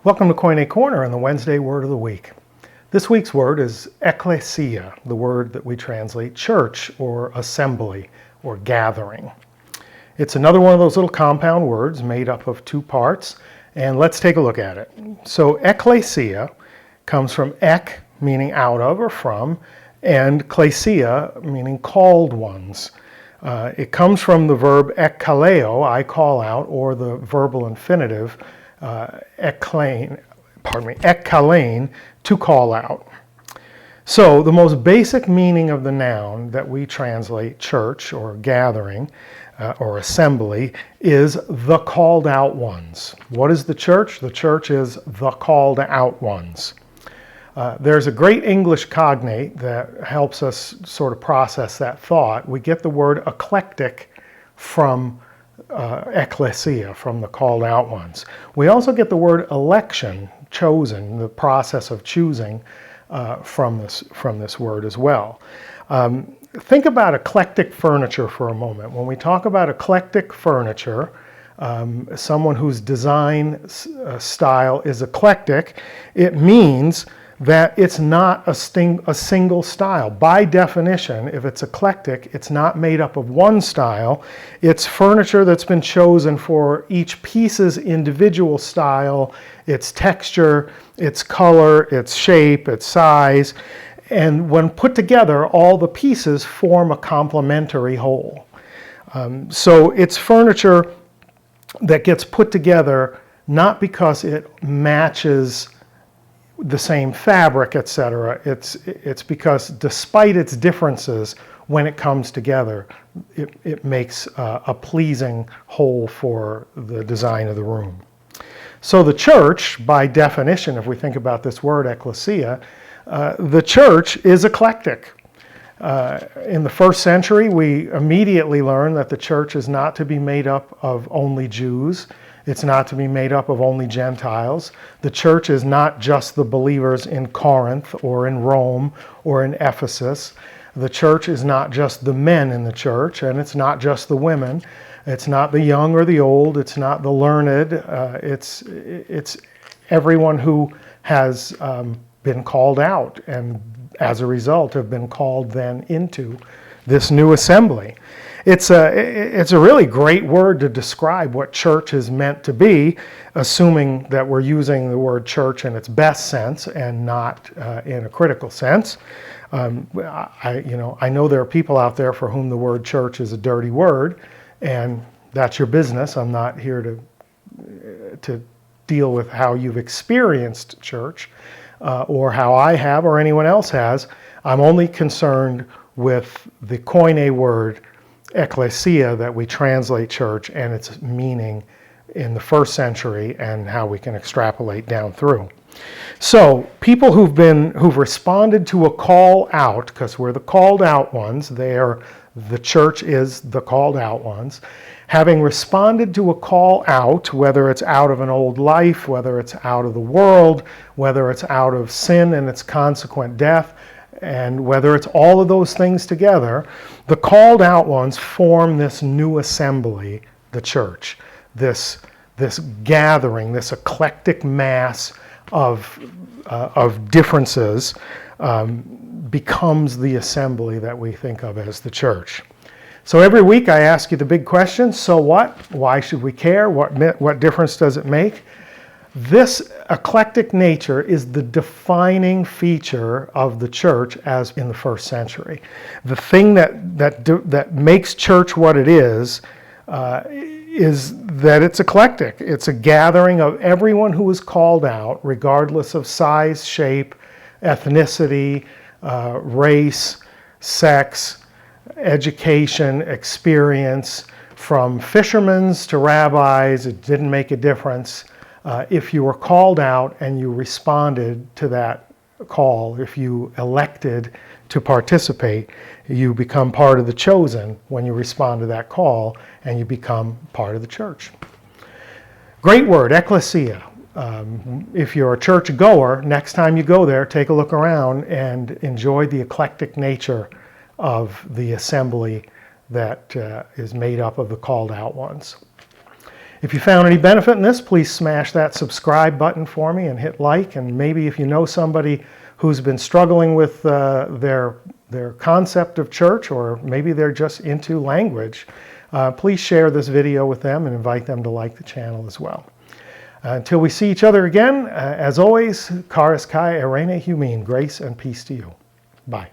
Welcome to Koine Corner and the Wednesday Word of the Week. This week's word is ekklesia, the word that we translate church or assembly or gathering. It's another one of those little compound words made up of two parts, and let's take a look at it. So ekklesia comes from ek, meaning out of or from, and klesia, meaning called ones. It comes from the verb ekkaleo, I call out, or the verbal infinitive, ekkalein, to call out. So the most basic meaning of the noun that we translate church or gathering or assembly is the called out ones. What is the church? The church is the called out ones. There's a great English cognate that helps us sort of process that thought. We get the word eclectic from ekklesia, from the called out ones. We also get the word election, chosen, the process of choosing from this word as well. Think about eclectic furniture for a moment. When we talk about eclectic furniture, someone whose design style is eclectic, it means that it's not a single style. By definition, if it's eclectic, it's not made up of one style. It's furniture that's been chosen for each piece's individual style, its texture, its color, its shape, its size. And when put together, all the pieces form a complementary whole. So it's furniture that gets put together not because it matches the same fabric, etc. It's because despite its differences, when it comes together, it makes a pleasing whole for the design of the room. So the church, by definition, if we think about this word ekklesia, the church is eclectic. In the first century, we immediately learn that the church is not to be made up of only Jews. It's not to be made up of only Gentiles. The church is not just the believers in Corinth or in Rome or in Ephesus. The church is not just the men in the church, and it's not just the women. It's not the young or the old. It's not the learned. It's everyone who has been called out and as a result have been called then into this new assembly. It's a really great word to describe what church is meant to be, assuming that we're using the word church in its best sense and not in a critical sense. I know there are people out there for whom the word church is a dirty word, and that's your business. I'm not here to deal with how you've experienced church or how I have or anyone else has. I'm only concerned with the Koine word ekklesia that we translate church and its meaning in the first century and how we can extrapolate down through. So people who've responded to a call out, because we're the called out ones, the church is the called out ones, having responded to a call out, whether it's out of an old life, whether it's out of the world, whether it's out of sin and its consequent death, and whether it's all of those things together, the called out ones form this new assembly, the church, this gathering, this eclectic mass of differences becomes the assembly that we think of as the church. So every week I ask you the big question: so what? Why should we care? What difference does it make? This eclectic nature is the defining feature of the church as in the first century. The thing that makes church what it is that it's eclectic. It's a gathering of everyone who is called out, regardless of size, shape, ethnicity, race, sex, education, experience. From fishermen to rabbis, it didn't make a difference. If you were called out and you responded to that call, if you elected to participate, you become part of the chosen when you respond to that call, and you become part of the church. Great word, ekklesia. If you're a church goer, next time you go there, take a look around and enjoy the eclectic nature of the assembly that is made up of the called out ones. If you found any benefit in this, please smash that subscribe button for me and hit like. And maybe if you know somebody who's been struggling with their concept of church, or maybe they're just into language, please share this video with them and invite them to like the channel as well. Until we see each other again, as always, charis kai eirene humin, grace and peace to you. Bye.